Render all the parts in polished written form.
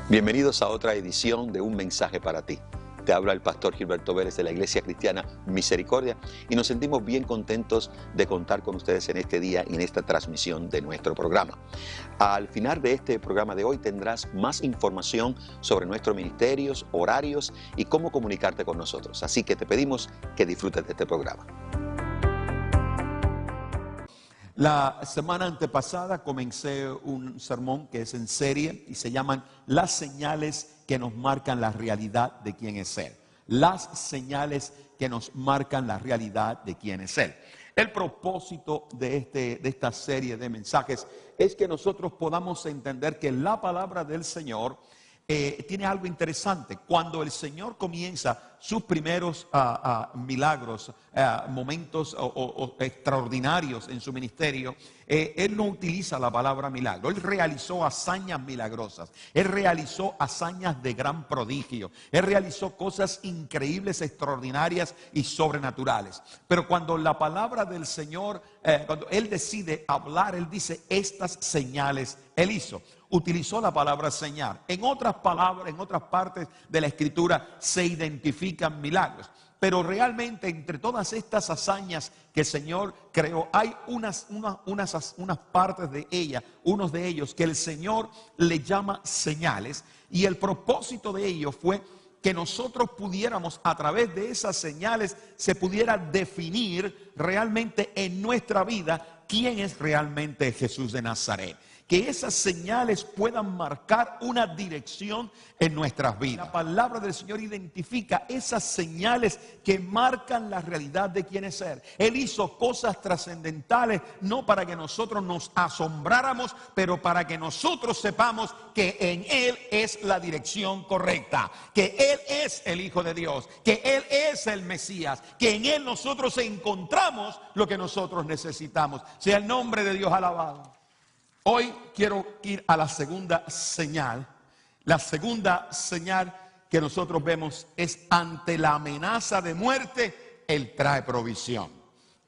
Bienvenidos a otra edición de Un Mensaje para Ti. Te habla el pastor Gilberto Vélez de la Iglesia Cristiana Misericordia y nos sentimos bien contentos de contar con ustedes en este día y en esta transmisión de nuestro programa. Al final de este programa de hoy tendrás más información sobre nuestros ministerios, horarios y cómo comunicarte con nosotros. Así que te pedimos que disfrutes de este programa. La semana antepasada comencé un sermón que es en serie y se llaman Las señales que nos marcan la realidad de quién es Él. Las señales que nos marcan la realidad de quién es Él. El propósito de esta serie de mensajes es que nosotros podamos entender que la palabra del Señor tiene algo interesante. Cuando el Señor comienza sus primeros milagros, momentos extraordinarios en su ministerio, Él no utiliza la palabra milagro. Él realizó hazañas milagrosas. Él realizó hazañas de gran prodigio. Él realizó cosas increíbles, extraordinarias y sobrenaturales. Pero cuando la palabra del Señor, cuando Él decide hablar, Él dice, estas señales Él hizo. Utilizó la palabra señal. En otras palabras, en otras partes de la Escritura se identifican milagros. Pero realmente entre todas estas hazañas que el Señor creó, hay unas partes de ella, unos de ellos que el Señor le llama señales. Y el propósito de ello fue que nosotros pudiéramos, a través de esas señales, se pudiera definir realmente en nuestra vida quién es realmente Jesús de Nazaret. Que esas señales puedan marcar una dirección en nuestras vidas. La palabra del Señor identifica esas señales que marcan la realidad de quién es Él. Él hizo cosas trascendentales, no para que nosotros nos asombráramos, pero para que nosotros sepamos que en Él es la dirección correcta, que Él es el Hijo de Dios, que Él es el Mesías, que en Él nosotros encontramos lo que nosotros necesitamos. Sea el nombre de Dios alabado. Hoy quiero ir a la segunda señal. La segunda señal que nosotros vemos es ante la amenaza de muerte, Él trae provisión.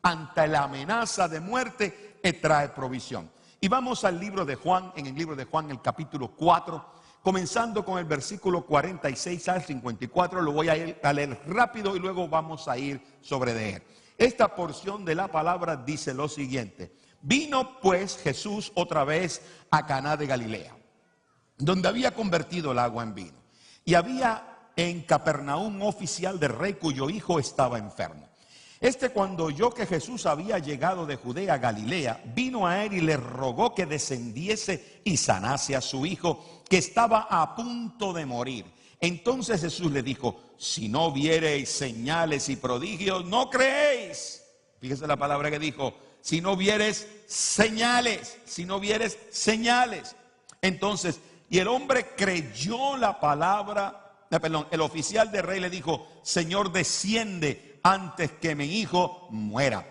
Ante la amenaza de muerte, Él trae provisión. Y vamos al libro de Juan, en el libro de Juan, el capítulo 4, comenzando con el versículo 46 al 54. Lo voy a leer rápido y luego vamos a ir sobre de él. Esta porción de la palabra dice lo siguiente. Vino pues Jesús otra vez a Caná de Galilea, donde había convertido el agua en vino. Y había en Capernaum un oficial de rey cuyo hijo estaba enfermo. Cuando oyó que Jesús había llegado de Judea a Galilea, vino a él y le rogó que descendiese y sanase a su hijo, que estaba a punto de morir. Entonces Jesús le dijo, si no viereis señales y prodigios, no creéis. Fíjese la palabra que dijo, si no vieres señales, si no vieres señales. Entonces, y el hombre creyó la palabra, el oficial del rey le dijo, Señor, desciende antes que mi hijo muera.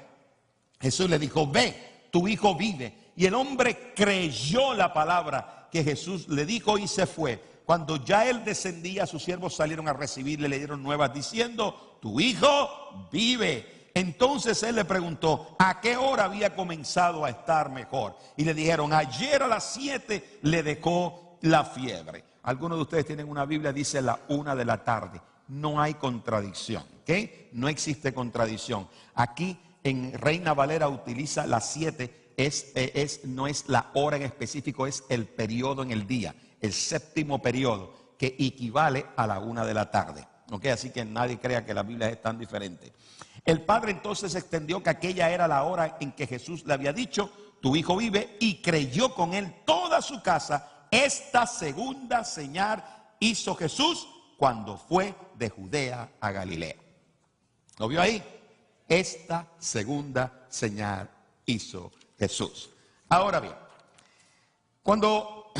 Jesús le dijo, ve, tu hijo vive. Y el hombre creyó la palabra que Jesús le dijo y se fue. Cuando ya él descendía, sus siervos salieron a recibirle, le dieron nuevas diciendo, tu hijo vive. Entonces él le preguntó, ¿a qué hora había comenzado a estar mejor? Y le dijeron, ayer a las 7 le dejó la fiebre. Algunos de ustedes tienen una Biblia, dice la 1 de la tarde. No hay contradicción, ¿ok? No existe contradicción. Aquí en Reina Valera utiliza las 7, no es la hora en específico, es el periodo en el día, el séptimo periodo, que equivale a la 1 de la tarde. ¿Ok? Así que nadie crea que la Biblia es tan diferente. El padre entonces extendió que aquella era la hora en que Jesús le había dicho, tu hijo vive, y creyó con él toda su casa. Esta segunda señal hizo Jesús cuando fue de Judea a Galilea. ¿Lo vio ahí? Esta segunda señal hizo Jesús. Ahora bien, cuando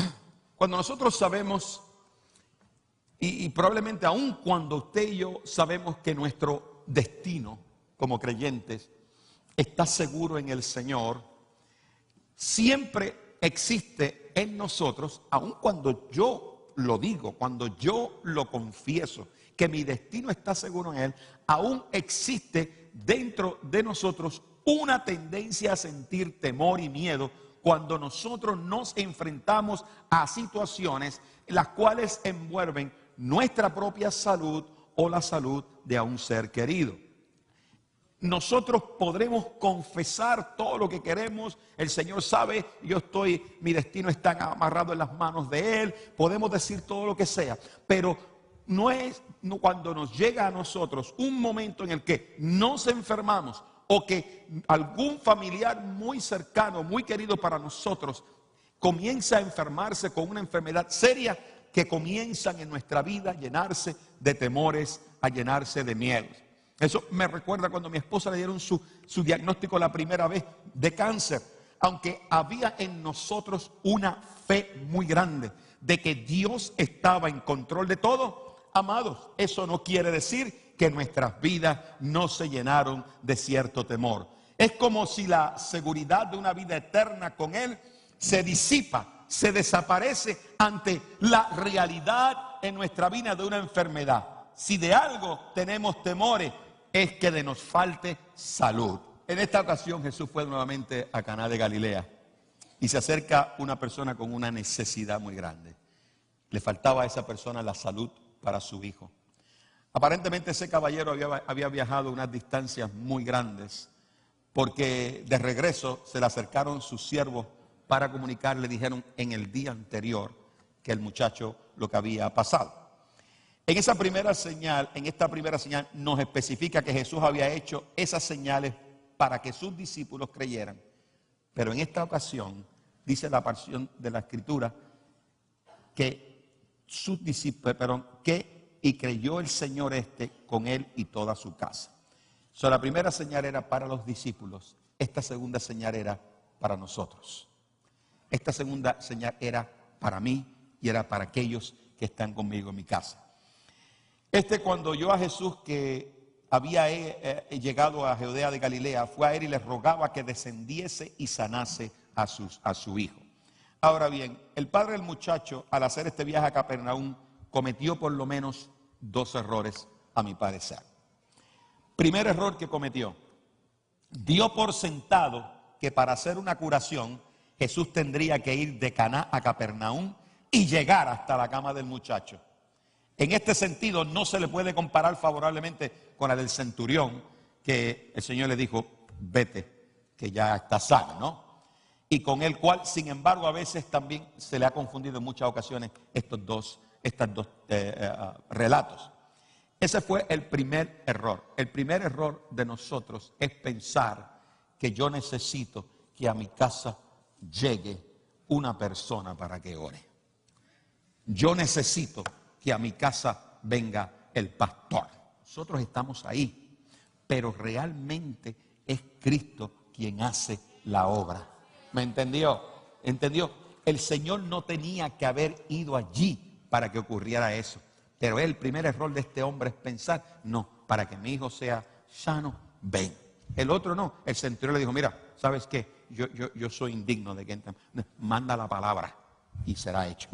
nosotros sabemos, y probablemente aún cuando usted y yo sabemos que nuestro destino como creyentes está seguro en el Señor, siempre existe en nosotros, aun cuando yo lo digo, cuando yo lo confieso, que mi destino está seguro en Él, aún existe dentro de nosotros una tendencia a sentir temor y miedo cuando nosotros nos enfrentamos a situaciones las cuales envuelven nuestra propia salud o la salud de a un ser querido. Nosotros podremos confesar todo lo que queremos. El Señor sabe, mi destino está amarrado en las manos de Él. Podemos decir todo lo que sea, pero cuando nos llega a nosotros un momento en el que nos enfermamos o que algún familiar muy cercano, muy querido para nosotros, comienza a enfermarse con una enfermedad seria, que comienzan en nuestra vida a llenarse de temores, a llenarse de miedos. Eso me recuerda cuando a mi esposa le dieron su diagnóstico la primera vez de cáncer. Aunque había en nosotros una fe muy grande de que Dios estaba en control de todo, amados, eso no quiere decir que nuestras vidas no se llenaron de cierto temor. Es como si la seguridad de una vida eterna con Él se disipa, se desaparece ante la realidad en nuestra vida de una enfermedad. Si de algo tenemos temores, es que nos falte salud. En esta ocasión Jesús fue nuevamente a Caná de Galilea y se acerca una persona con una necesidad muy grande. Le faltaba a esa persona la salud para su hijo. Aparentemente ese caballero había viajado unas distancias muy grandes, porque de regreso se le acercaron sus siervos para comunicarle, dijeron en el día anterior que el muchacho lo que había pasado. En esta primera señal nos especifica que Jesús había hecho esas señales para que sus discípulos creyeran. Pero en esta ocasión, dice la porción de la Escritura, que sus discípulos, y creyó el Señor con él y toda su casa. La primera señal era para los discípulos. Esta segunda señal era para nosotros. Esta segunda señal era para mí y era para aquellos que están conmigo en mi casa. Cuando oyó a Jesús que había llegado a Judea de Galilea, fue a él y le rogaba que descendiese y sanase a su hijo. Ahora bien, el padre del muchacho, al hacer este viaje a Capernaum, cometió por lo menos 2 errores, a mi parecer. Primer error que cometió: dio por sentado que para hacer una curación Jesús tendría que ir de Caná a Capernaum y llegar hasta la cama del muchacho. En este sentido no se le puede comparar favorablemente con la del centurión, que el Señor le dijo: vete, que ya está sano, ¿no? Y con el cual, sin embargo, a veces también se le ha confundido en muchas ocasiones estos dos relatos. Ese fue el primer error. El primer error de nosotros es pensar que yo necesito que a mi casa llegue una persona para que ore. Yo necesito que a mi casa venga el pastor. Nosotros estamos ahí, pero realmente es Cristo quien hace la obra. ¿Me entendió? ¿Entendió? El Señor no tenía que haber ido allí para que ocurriera eso. Pero el primer error de este hombre es pensar: no, para que mi hijo sea sano, ven. El otro no. El centurión le dijo: mira, ¿sabes qué? Yo soy indigno de que manda la palabra y será hecho.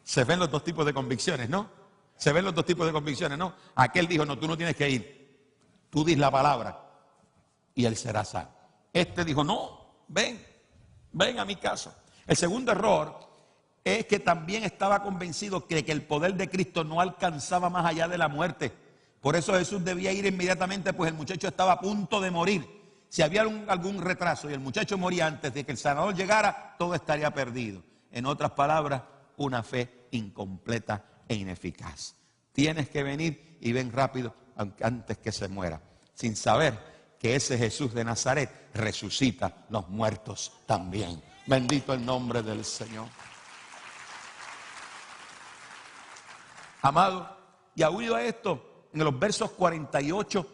Se ven los dos tipos de convicciones, ¿no? Se ven los dos tipos de convicciones, ¿no? Aquel dijo: no, tú no tienes que ir. Tú dis la palabra y él será sano. Este dijo: no, ven a mi casa. El segundo error es que también estaba convencido de que el poder de Cristo no alcanzaba más allá de la muerte. Por eso Jesús debía ir inmediatamente, pues el muchacho estaba a punto de morir. Si había algún retraso y el muchacho moría antes de que el sanador llegara, todo estaría perdido. En otras palabras, una fe incompleta e ineficaz. Tienes que venir y ven rápido antes que se muera, sin saber que ese Jesús de Nazaret resucita los muertos también. Bendito el nombre del Señor. Amado, y a oído a esto, en los versos 48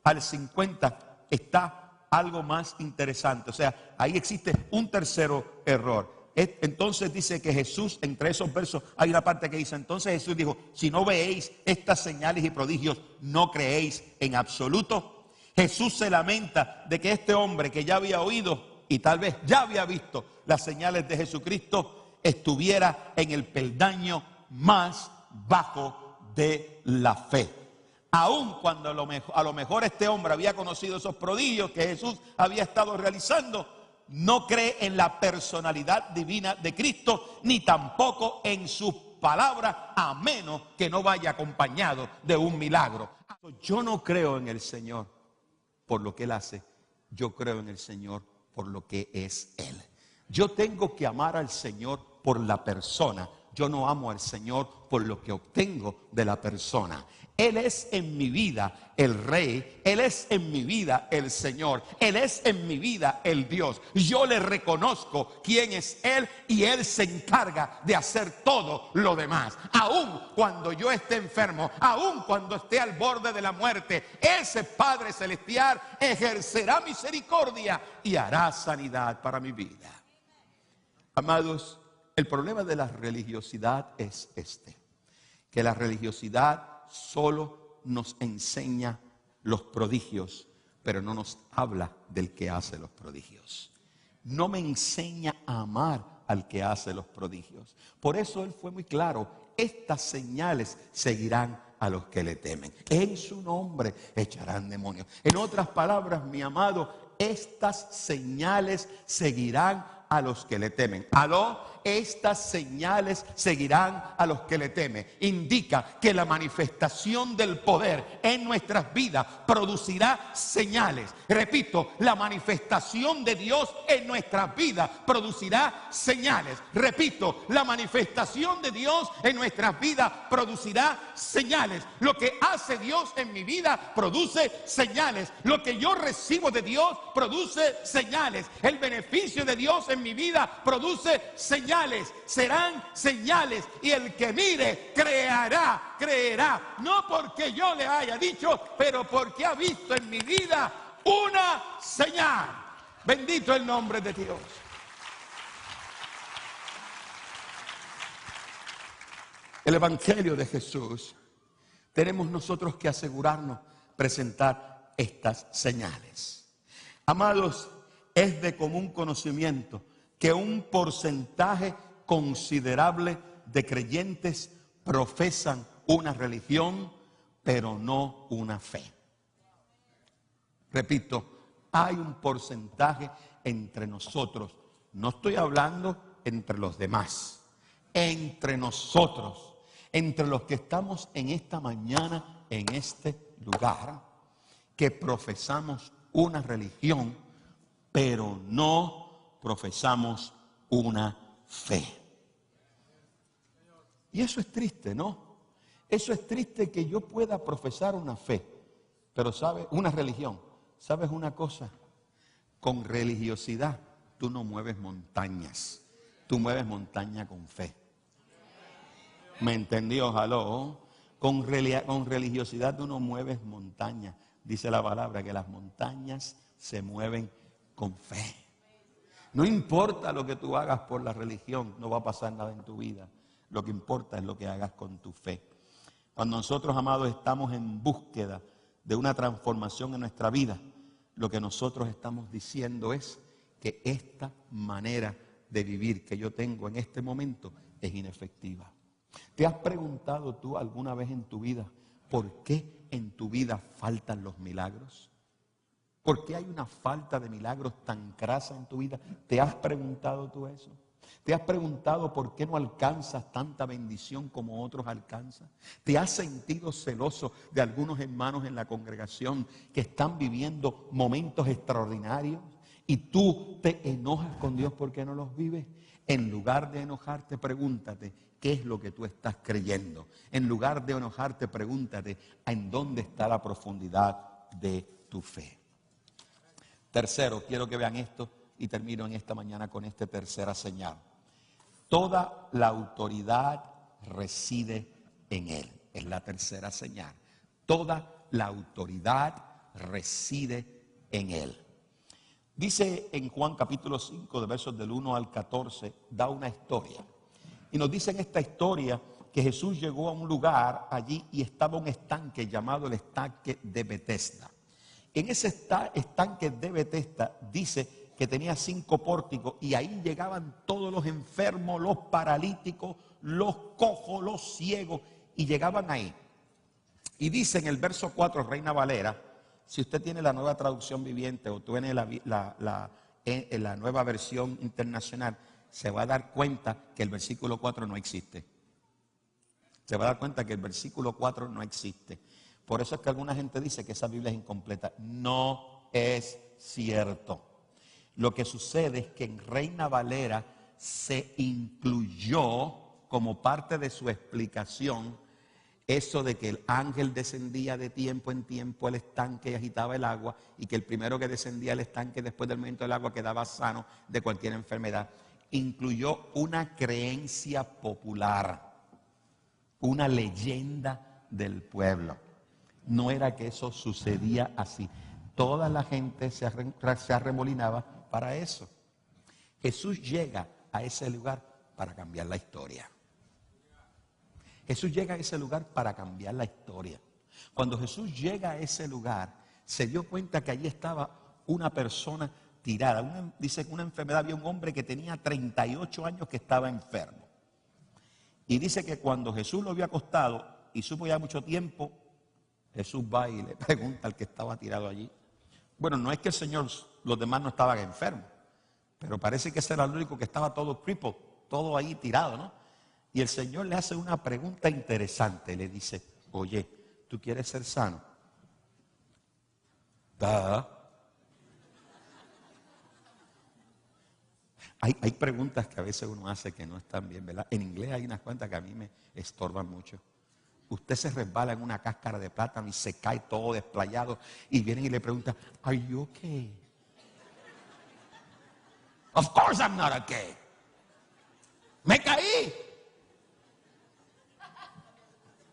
al 50 está algo más interesante. O sea, ahí existe un tercero error. Entonces dice que Jesús, entre esos versos hay una parte que dice: entonces Jesús dijo: si no veéis estas señales y prodigios, no creéis en absoluto. Jesús se lamenta de que este hombre, que ya había oído y tal vez ya había visto las señales de Jesucristo, estuviera en el peldaño más bajo de la fe. Aun cuando a lo mejor este hombre había conocido esos prodigios que Jesús había estado realizando, no cree en la personalidad divina de Cristo, ni tampoco en sus palabras, a menos que no vaya acompañado de un milagro. Yo no creo en el Señor por lo que Él hace, yo creo en el Señor por lo que es Él. Yo tengo que amar al Señor por la persona. Yo no amo al Señor por lo que obtengo de la persona. Él es en mi vida el Rey, Él es en mi vida el Señor, Él es en mi vida el Dios. Yo le reconozco quién es Él y Él se encarga de hacer todo lo demás. Aún cuando yo esté enfermo, aún cuando esté al borde de la muerte, ese Padre Celestial ejercerá misericordia y hará sanidad para mi vida. Amados, el problema de la religiosidad es que la religiosidad solo nos enseña los prodigios, pero no nos habla del que hace los prodigios. No me enseña a amar al que hace los prodigios. Por eso Él fue muy claro: estas señales seguirán a los que le temen. En su nombre echarán demonios. En otras palabras, mi amado, estas señales seguirán a los que le temen. ¿Aló? Estas señales seguirán a los que le temen. Indica que la manifestación del poder en nuestras vidas producirá señales. Repito, la manifestación de Dios en nuestras vidas producirá señales. Repito, la manifestación de Dios en nuestras vidas producirá señales. Lo que hace Dios en mi vida produce señales. Lo que yo recibo de Dios produce señales. El beneficio de Dios en mi vida produce señales. Serán señales, y el que mire creerá, no porque yo le haya dicho, pero porque ha visto en mi vida una señal. Bendito el nombre de Dios. El Evangelio de Jesús, tenemos nosotros que asegurarnos presentar estas señales. Amados, es de común conocimiento que un porcentaje considerable de creyentes profesan una religión, pero no una fe. Repito, hay un porcentaje entre nosotros. No estoy hablando entre los demás, entre nosotros, entre los que estamos en esta mañana, en este lugar, que profesamos una religión, pero no profesamos una fe. Y eso es triste, ¿no? Eso es triste, que yo pueda profesar una fe, pero ¿sabes? Una religión. ¿Sabes una cosa? Con religiosidad tú no mueves montañas. Tú mueves montaña con fe. ¿Me entendió? ¿Aló? Con religiosidad tú no mueves montañas. Dice la palabra que las montañas se mueven con fe. No importa lo que tú hagas por la religión, no va a pasar nada en tu vida. Lo que importa es lo que hagas con tu fe. Cuando nosotros, amados, estamos en búsqueda de una transformación en nuestra vida, lo que nosotros estamos diciendo es que esta manera de vivir que yo tengo en este momento es inefectiva. ¿Te has preguntado tú alguna vez en tu vida por qué en tu vida faltan los milagros? ¿Por qué hay una falta de milagros tan crasa en tu vida? ¿Te has preguntado tú eso? ¿Te has preguntado por qué no alcanzas tanta bendición como otros alcanzan? ¿Te has sentido celoso de algunos hermanos en la congregación que están viviendo momentos extraordinarios y tú te enojas con Dios porque no los vives? En lugar de enojarte, pregúntate, ¿qué es lo que tú estás creyendo? En lugar de enojarte, pregúntate, ¿en dónde está la profundidad de tu fe? Tercero, quiero que vean esto y termino en esta mañana con esta tercera señal. Toda la autoridad reside en Él. Es la tercera señal. Toda la autoridad reside en Él. Dice en Juan capítulo 5, de versos del 1 al 14, da una historia. Y nos dice en esta historia que Jesús llegó a un lugar allí y estaba un estanque llamado el estanque de Betesda. En ese estanque de Betesda dice que tenía 5 pórticos y ahí llegaban todos los enfermos, los paralíticos, los cojos, los ciegos, y llegaban ahí. Y dice en el verso 4, Reina Valera, si usted tiene la Nueva Traducción Viviente o tiene la en la Nueva Versión Internacional, se va a dar cuenta que el versículo 4 no existe. Se va a dar cuenta que el versículo 4 no existe. Por eso es que alguna gente dice que esa Biblia es incompleta. No es cierto. Lo que sucede es que en Reina Valera se incluyó como parte de su explicación eso de que el ángel descendía de tiempo en tiempo al estanque y agitaba el agua, y que el primero que descendía al estanque después del movimiento del agua quedaba sano de cualquier enfermedad. Incluyó una creencia popular, una leyenda del pueblo. No era que eso sucedía así. Toda la gente se arremolinaba para eso. Jesús llega a ese lugar para cambiar la historia. Jesús llega a ese lugar para cambiar la historia. Cuando Jesús llega a ese lugar, se dio cuenta que allí estaba una persona tirada. Dice que una enfermedad, había un hombre que tenía 38 años que estaba enfermo. Y dice que cuando Jesús lo vio acostado y supo ya mucho tiempo, Jesús va y le pregunta al que estaba tirado allí. Bueno, no es que el Señor, los demás no estaban enfermos, pero parece que ese era el único que estaba todo crippled, todo ahí tirado, ¿no? Y el Señor le hace una pregunta interesante. Le dice, oye, ¿tú quieres ser sano? Hay preguntas que a veces uno hace que no están bien, ¿verdad? En inglés hay unas cuantas que a mí me estorban mucho. Usted se resbala en una cáscara de plátano y se cae todo desplayado y vienen y le preguntan, ¿Are you okay? Of course I'm not okay. Me caí.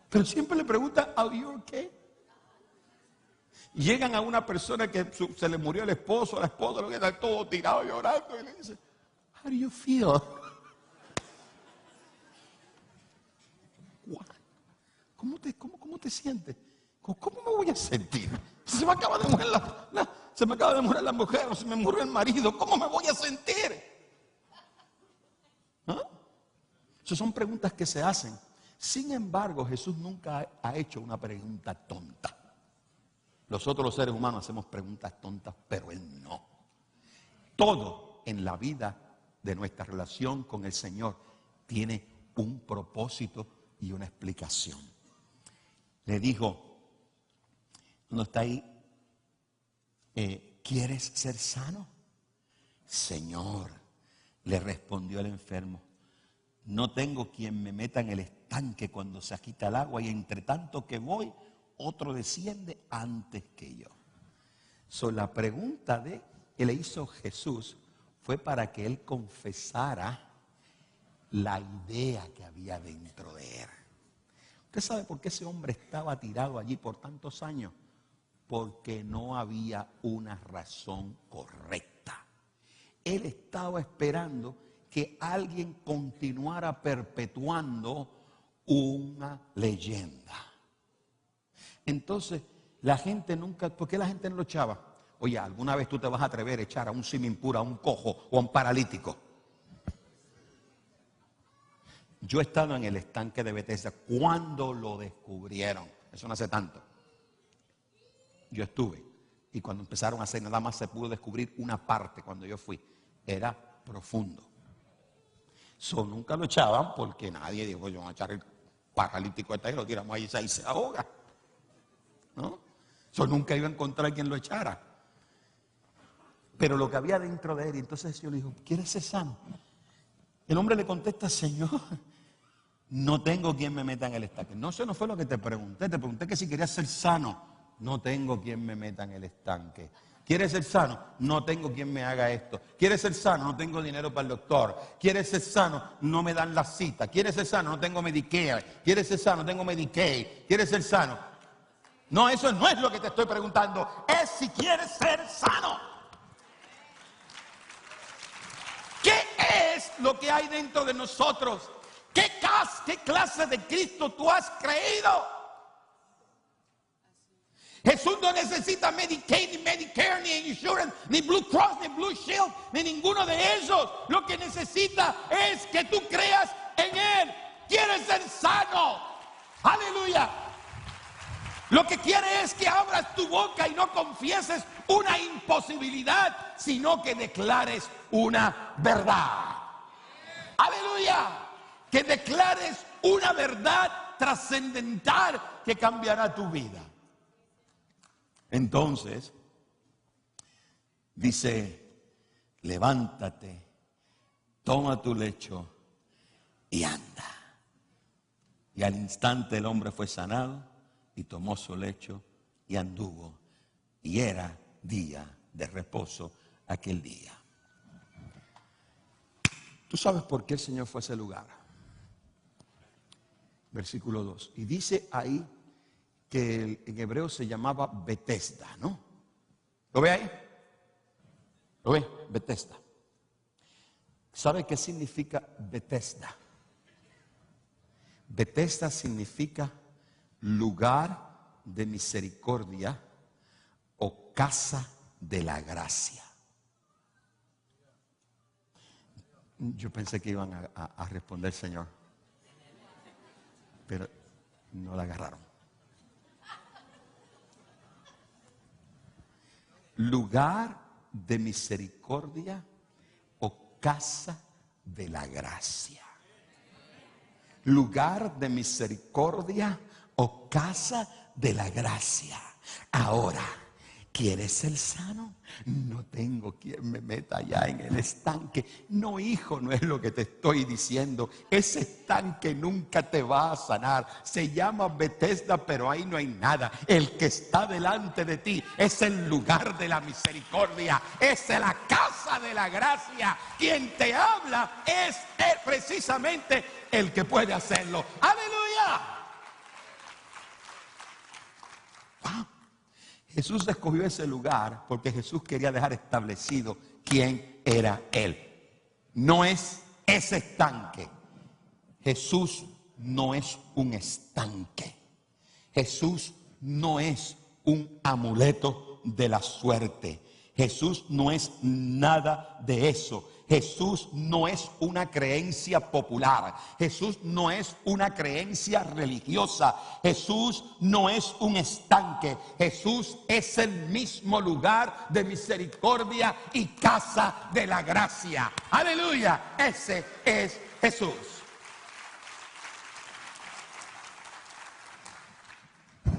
Pero siempre le preguntan, ¿Are you okay? Llegan a una persona que se le murió el esposo, la esposa, lo que está todo tirado llorando y le dice, How do you feel? ¿Cómo te sientes? ¿Cómo me voy a sentir? Se me acaba de morir la mujer o se me murió el marido. ¿Cómo me voy a sentir? ¿Ah? Esas son preguntas que se hacen. Sin embargo, Jesús nunca ha hecho una pregunta tonta. Nosotros los seres humanos hacemos preguntas tontas, pero Él no. Todo en la vida de nuestra relación con el Señor tiene un propósito y una explicación. Le dijo, ¿no está ahí? ¿Quieres ser sano? Señor, le respondió el enfermo, no tengo quien me meta en el estanque cuando se agita el agua, y entre tanto que voy, otro desciende antes que yo. La pregunta que le hizo Jesús fue para que él confesara la idea que había dentro de él. ¿Usted sabe por qué ese hombre estaba tirado allí por tantos años? Porque no había una razón correcta. Él estaba esperando que alguien continuara perpetuando una leyenda. Entonces, la gente nunca, ¿por qué la gente no lo echaba? Oye, ¿alguna vez tú te vas a atrever a echar a un sin impura, a un cojo o a un paralítico? Yo he estado en el estanque de Bethesda cuando lo descubrieron. Eso no hace tanto. Yo estuve. Y cuando empezaron a hacer, nada más se pudo descubrir una parte cuando yo fui. Era profundo. Nunca lo echaban porque nadie dijo, yo voy a echar el paralítico este y lo tiramos ahí y se ahoga. ¿No? Nunca iba a encontrar quien lo echara. Pero lo que había dentro de él, y entonces el Señor le dijo, ¿quieres ser sano? El hombre le contesta, Señor, no tengo quien me meta en el estanque. No, eso no fue lo que te pregunté que si querías ser sano. No tengo quien me meta en el estanque. ¿Quieres ser sano? No tengo quien me haga esto. ¿Quieres ser sano? No tengo dinero para el doctor. ¿Quieres ser sano? No me dan la cita. ¿Quieres ser sano? No tengo Medicare. ¿Quieres ser sano? No tengo Medicaid. ¿Quieres ser sano? No, eso no es lo que te estoy preguntando. Es si quieres ser sano. ¿Qué es lo que hay dentro de nosotros? ¿Qué clase de Cristo tú has creído? Jesús no necesita Medicaid, ni Medicare, ni Insurance, ni Blue Cross, ni Blue Shield, ni ninguno de esos. Lo que necesita es que tú creas en Él. ¿Quieres ser sano? Aleluya. Lo que quiere es que abras tu boca y no confieses una imposibilidad, sino que declares una verdad. Aleluya. Que declares una verdad trascendental que cambiará tu vida. Entonces, dice, levántate, toma tu lecho y anda. Y al instante el hombre fue sanado y tomó su lecho y anduvo. Y era día de reposo aquel día. ¿Tú sabes por qué el Señor fue a ese lugar? Versículo 2. Y dice ahí que en hebreo se llamaba Betesda, ¿no? ¿Lo ve ahí? ¿Lo ve? Betesda. ¿Sabe qué significa Betesda? Betesda significa lugar de misericordia o casa de la gracia. Yo pensé que iban a responder, Señor, pero no la agarraron. Lugar de misericordia o casa de la gracia. Lugar de misericordia o casa de la gracia. Ahora, ¿quieres ser sano? No tengo quien me meta allá en el estanque. No, hijo, no es lo que te estoy diciendo. Ese estanque nunca te va a sanar. Se llama Betesda, pero ahí no hay nada. El que está delante de ti es el lugar de la misericordia. Es la casa de la gracia. Quien te habla es precisamente el que puede hacerlo. ¡Aleluya! ¡Wow! Jesús escogió ese lugar porque Jesús quería dejar establecido quién era Él. No es ese estanque. Jesús no es un estanque. Jesús no es un amuleto de la suerte. Jesús no es nada de eso. Jesús no es una creencia popular. Jesús no es una creencia religiosa. Jesús no es un estanque. Jesús es el mismo lugar de misericordia y casa de la gracia. Aleluya. Ese es Jesús.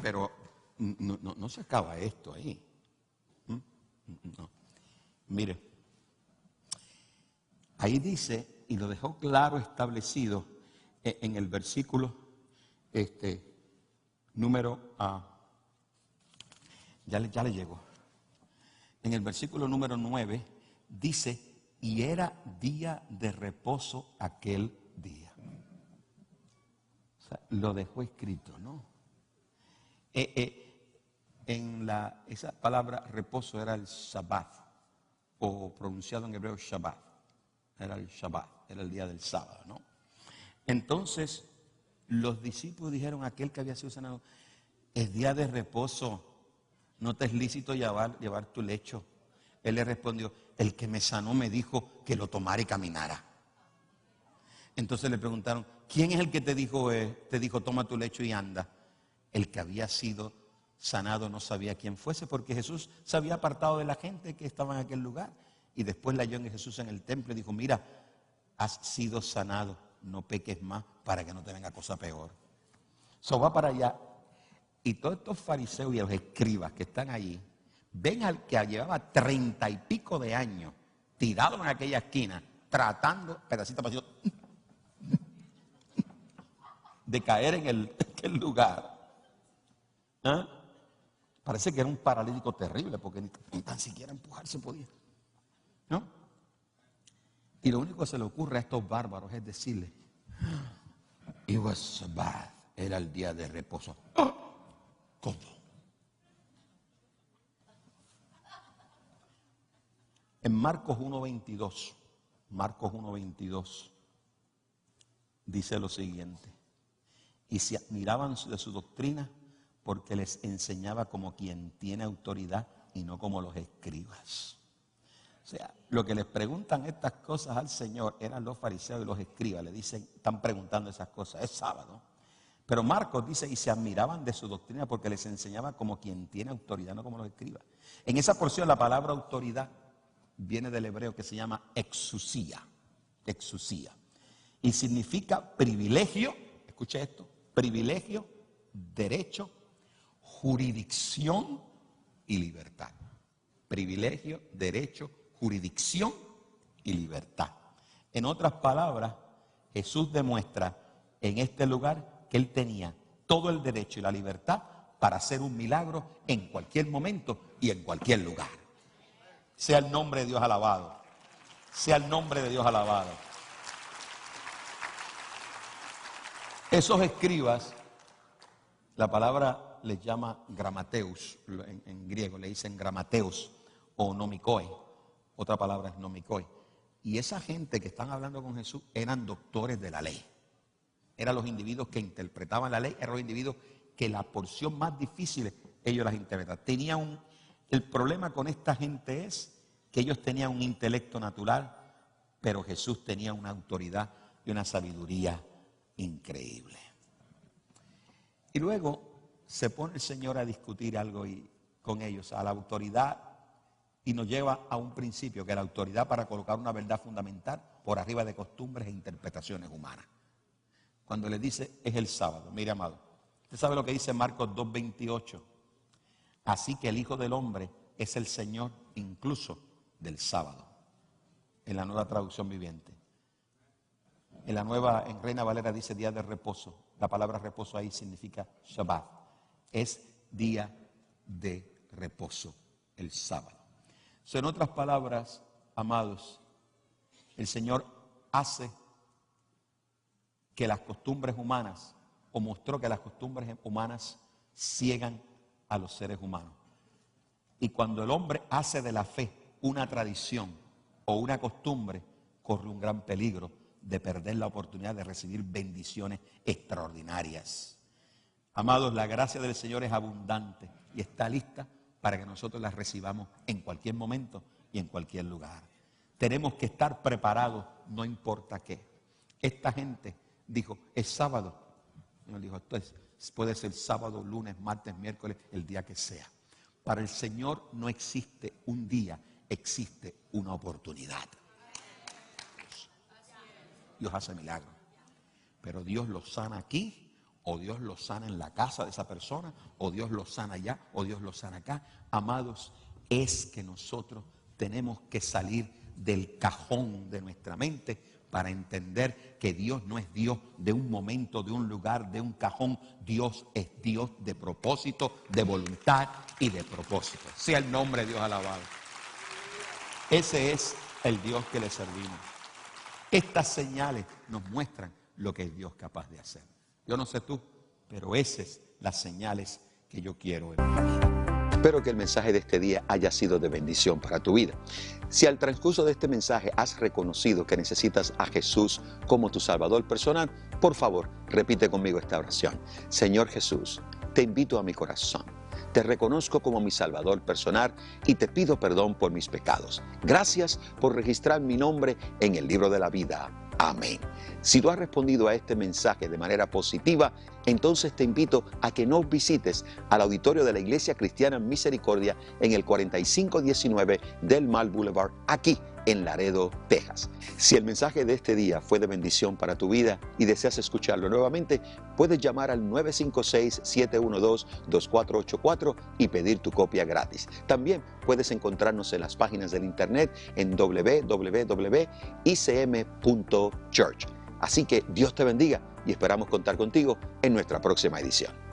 Pero no se acaba esto ahí. No. Mire. Ahí dice, y lo dejó claro establecido en el versículo número, ya le llegó. En el versículo número 9 dice, y era día de reposo aquel día. O sea, lo dejó escrito, ¿no? Esa palabra reposo era el Shabbat, o pronunciado en hebreo Shabbat. Era el Shabbat, era el día del sábado, ¿no? Entonces, los discípulos dijeron a aquel que había sido sanado, es día de reposo, no te es lícito llevar tu lecho. Él le respondió, el que me sanó me dijo que lo tomara y caminara. Entonces le preguntaron, ¿quién es el que te dijo toma tu lecho y anda? El que había sido sanado no sabía quién fuese, porque Jesús se había apartado de la gente que estaba en aquel lugar. Y después le halló en Jesús en el templo y dijo, mira, has sido sanado, no peques más para que no te venga cosa peor. Va para allá y todos estos fariseos y los escribas que están allí, ven al que llevaba 30 y pico de años tirado en aquella esquina, tratando, pedacito a pedacito, de caer en el lugar. ¿Ah? Parece que era un paralítico terrible porque ni tan siquiera empujarse podía. ¿No? Y lo único que se le ocurre a estos bárbaros es decirle, it was Sabbath, era el día de reposo. ¿Cómo? En Marcos 1:22 dice lo siguiente, y se admiraban de su doctrina porque les enseñaba como quien tiene autoridad y no como los escribas. O sea, lo que les preguntan estas cosas al Señor eran los fariseos y los escribas. Le dicen, están preguntando esas cosas. Es sábado. Pero Marcos dice, y se admiraban de su doctrina porque les enseñaba como quien tiene autoridad, no como los escribas. En esa porción la palabra autoridad viene del hebreo que se llama exusía, exusía. Y significa privilegio, escuche esto, privilegio, derecho, jurisdicción y libertad. Privilegio, derecho, jurisdicción y libertad. En otras palabras, Jesús demuestra en este lugar que Él tenía todo el derecho y la libertad para hacer un milagro en cualquier momento y en cualquier lugar. Sea el nombre de Dios alabado. Sea el nombre de Dios alabado. Esos escribas, la palabra les llama gramateus, en griego le dicen gramateus o nomikoi, otra palabra es nomikoi. Y esa gente que están hablando con Jesús eran doctores de la ley. Eran los individuos que interpretaban la ley, eran los individuos que la porción más difícil ellos las interpretaban. El problema con esta gente es que ellos tenían un intelecto natural, pero Jesús tenía una autoridad y una sabiduría increíble. Y luego se pone el Señor a discutir algo con ellos, a la autoridad, y nos lleva a un principio, que es la autoridad para colocar una verdad fundamental por arriba de costumbres e interpretaciones humanas. Cuando le dice, es el sábado. Mire, amado, usted sabe lo que dice Marcos 2:28. Así que el Hijo del Hombre es el Señor incluso del sábado. En la Nueva Traducción Viviente. En la nueva, en Reina Valera dice día de reposo. La palabra reposo ahí significa Shabbat. Es día de reposo, el sábado. So, en otras palabras, amados, el Señor hace que las costumbres humanas, o mostró que las costumbres humanas ciegan a los seres humanos. Y cuando el hombre hace de la fe una tradición o una costumbre, corre un gran peligro de perder la oportunidad de recibir bendiciones extraordinarias. Amados, la gracia del Señor es abundante y está lista para que nosotros la recibamos en cualquier momento y en cualquier lugar. Tenemos que estar preparados, no importa qué. Esta gente dijo, es sábado. Y nos dijo, entonces puede ser sábado, lunes, martes, miércoles, el día que sea. Para el Señor no existe un día, existe una oportunidad. Dios hace milagros. Pero Dios lo sana aquí, o Dios lo sana en la casa de esa persona, o Dios lo sana allá, o Dios lo sana acá. Amados, es que nosotros tenemos que salir del cajón de nuestra mente para entender que Dios no es Dios de un momento, de un lugar, de un cajón. Dios es Dios de propósito, de voluntad y de propósito. Sea el nombre de Dios alabado. Ese es el Dios que le servimos. Estas señales nos muestran lo que es Dios capaz de hacer. Yo no sé tú, pero esas son las señales que yo quiero en mi vida. Espero que el mensaje de este día haya sido de bendición para tu vida. Si al transcurso de este mensaje has reconocido que necesitas a Jesús como tu Salvador personal, por favor, repite conmigo esta oración. Señor Jesús, te invito a mi corazón. Te reconozco como mi Salvador personal y te pido perdón por mis pecados. Gracias por registrar mi nombre en el libro de la vida. Amén. Si tú has respondido a este mensaje de manera positiva, entonces te invito a que nos visites al auditorio de la Iglesia Cristiana Misericordia en el 4519 Del Mar Boulevard, aquí en Laredo, Texas. Si el mensaje de este día fue de bendición para tu vida y deseas escucharlo nuevamente, puedes llamar al 956-712-2484 y pedir tu copia gratis. También puedes encontrarnos en las páginas del internet en www.icm.church. Así que Dios te bendiga y esperamos contar contigo en nuestra próxima edición.